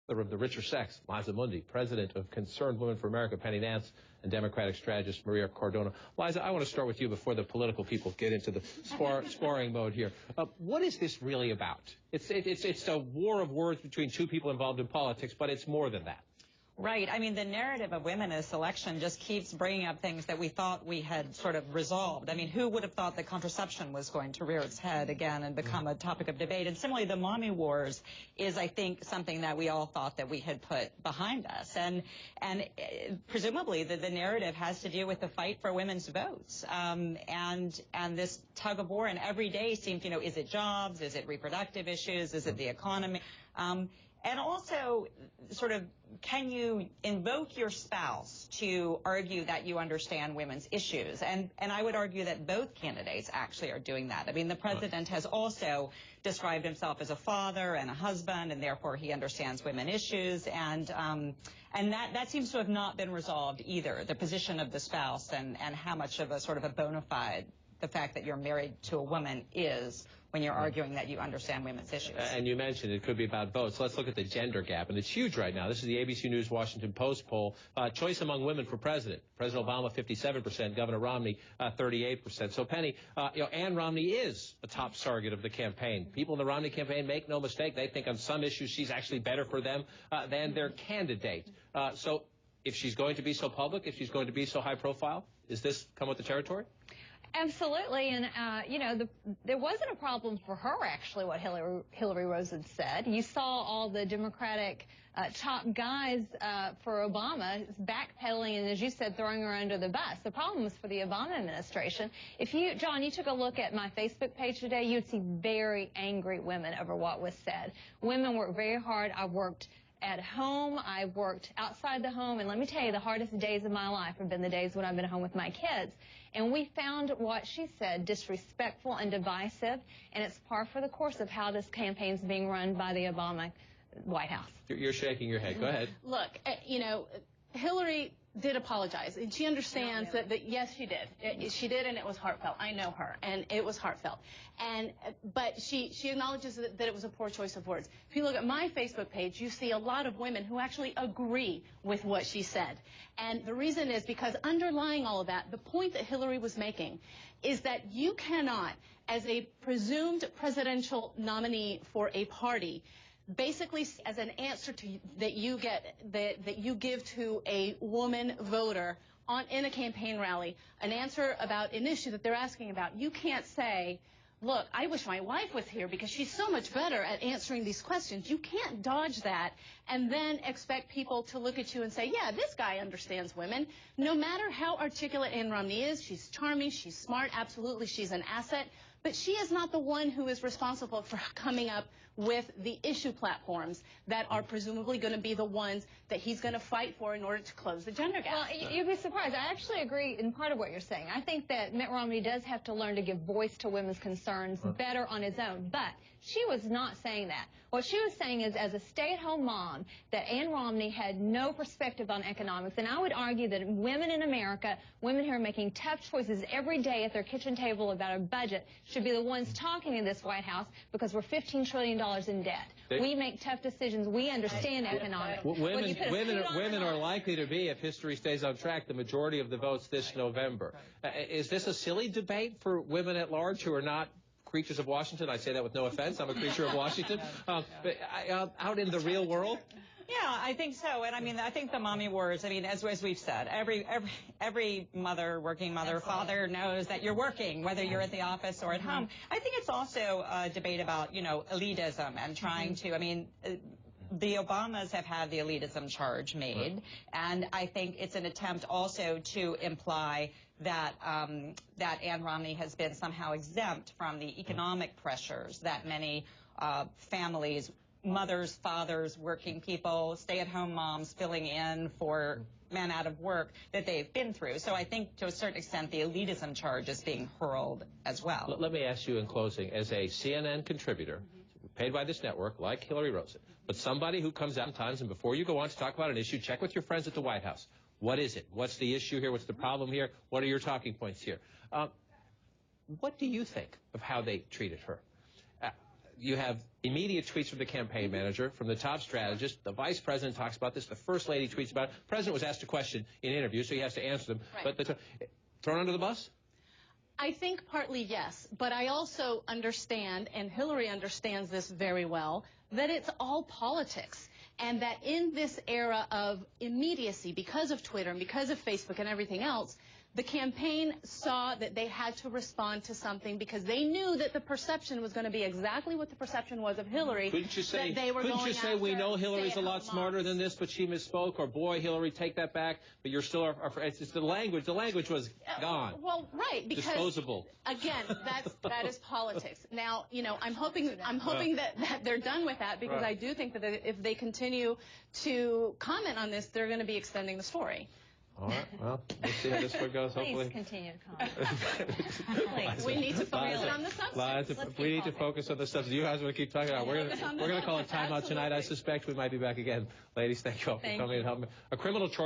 Of the richer sex, Liza Mundy, president of Concerned Women for America, Penny Nance, and Democratic strategist Maria Cardona. Liza, I want to start with you before the political people get into the sparring mode here. What is this really about? It's a war of words between two people involved in politics, but it's more than that. Right. I mean, the narrative of women in this election just keeps bringing up things that we thought we had sort of resolved. I mean, who would have thought that contraception was going to rear its head again and become a topic of debate? And similarly, the mommy wars is, I think, something that we all thought that we had put behind us. And presumably, the narrative has to do with the fight for women's votes. And this tug of war, and every day seems, you know, is it jobs? Is it reproductive issues? Is it the economy? And also, sort of, can you invoke your spouse to argue that you understand women's issues? And I would argue that both candidates actually are doing that. I mean, the president has also described himself as a father and a husband, and therefore he understands women's issues. And that seems to have not been resolved either, the position of the spouse and how much of a sort of a bona fide the fact that you're married to a woman is when you're arguing that you understand women's issues. And you mentioned it could be about votes. Let's look at the gender gap, and it's huge right now. This is the ABC News Washington Post poll. Choice among women for president. President Obama, 57%. Governor Romney, 38%. So, Penny, Ann Romney is a top surrogate of the campaign. People in the Romney campaign, make no mistake, they think on some issues she's actually better for them than their candidate. So if she's going to be so public, if she's going to be so high profile, does this come with the territory? Absolutely, and there wasn't a problem for her, actually, what Hillary Rosen said. You saw all the Democratic top guys for Obama backpedaling and, as you said, throwing her under the bus. The problem was for the Obama administration. If you, John, you took a look at my Facebook page today, you'd see very angry women over what was said. Women work very hard. I worked at home, I worked outside the home, and let me tell you, the hardest days of my life have been the days when I've been home with my kids. And we found what she said disrespectful and divisive, and it's par for the course of how this campaign's being run by the Obama White House. You're shaking your head. Go ahead. Look, Hillary did apologize, and she understands that yes, she did. She did, and it was heartfelt. I know her, and it was heartfelt. But she acknowledges that it was a poor choice of words. If you look at my Facebook page, you see a lot of women who actually agree with what she said. And the reason is because underlying all of that, the point that Hillary was making is that you cannot, as a presumed presidential nominee for a party, basically as an answer to that you give to a woman voter in a campaign rally, an answer about an issue that they're asking about. You can't say, look, I wish my wife was here because she's so much better at answering these questions. You can't dodge that and then expect people to look at you and say, yeah, this guy understands women. No matter how articulate Ann Romney is, she's charming, she's smart, absolutely, she's an asset. But she is not the one who is responsible for coming up with the issue platforms that are presumably going to be the ones that he's going to fight for in order to close the gender gap. Well, you'd be surprised. I actually agree in part of what you're saying. I think that Mitt Romney does have to learn to give voice to women's concerns better on his own. But she was not saying that. What she was saying is, as a stay-at-home mom, that Ann Romney had no perspective on economics. And I would argue that women in America, women who are making tough choices every day at their kitchen table about a budget, should be the ones talking in this White House because we're $15 trillion in debt. We make tough decisions. We understand economics. Women are likely to be, if history stays on track, the majority of the votes this November. Is this a silly debate for women at large who are not creatures of Washington? I say that with no offense. I'm a creature of Washington. But out in the real world? Yeah, I think so. And I mean, I think the mommy wars, I mean, as we've said, every mother, working mother, father knows that you're working, whether you're at the office or at home. I think it's also a debate about, elitism and trying to, I mean, the Obamas have had the elitism charge made, and I think it's an attempt also to imply that that Ann Romney has been somehow exempt from the economic pressures that many families, mothers, fathers, working people, stay-at-home moms filling in for men out of work that they've been through. So I think to a certain extent the elitism charge is being hurled as well. Let me ask you in closing, as a CNN contributor, paid by this network, like Hillary Rosen, but somebody who comes out in times and before you go on to talk about an issue, check with your friends at the White House. What is it? What's the issue here? What's the problem here? What are your talking points here? What do you think of how they treated her? you have immediate tweets from the campaign manager, from the top strategist. The vice president talks about this. The first lady tweets about it. The president was asked a question in an interview, so he has to answer them. Right. But thrown under the bus? I think partly yes, but I also understand, and Hillary understands this very well, that it's all politics. And that in this era of immediacy, because of Twitter and because of Facebook and everything else, the campaign saw that they had to respond to something because they knew that the perception was going to be exactly what the perception was of Hillary. Couldn't you say, that they were going after we know Hillary's a lot stay-at-home smarter moms. than this, but she misspoke, or boy, Hillary, take that back, but you're still it's the language. The language was gone. Well, right, because disposable. Again, that is politics. Now, you know, I'm hoping that they're done with that because Right. I do think that if they continue to comment on this, they're going to be extending the story. All right, well, we'll see how this one goes, Please hopefully. continue to comment. We need to focus on the substance. We need to focus on the substance. You guys want to keep talking about it. We're going to call it timeout tonight. I suspect we might be back again. Ladies, thank you all for coming and helping me. A criminal charge.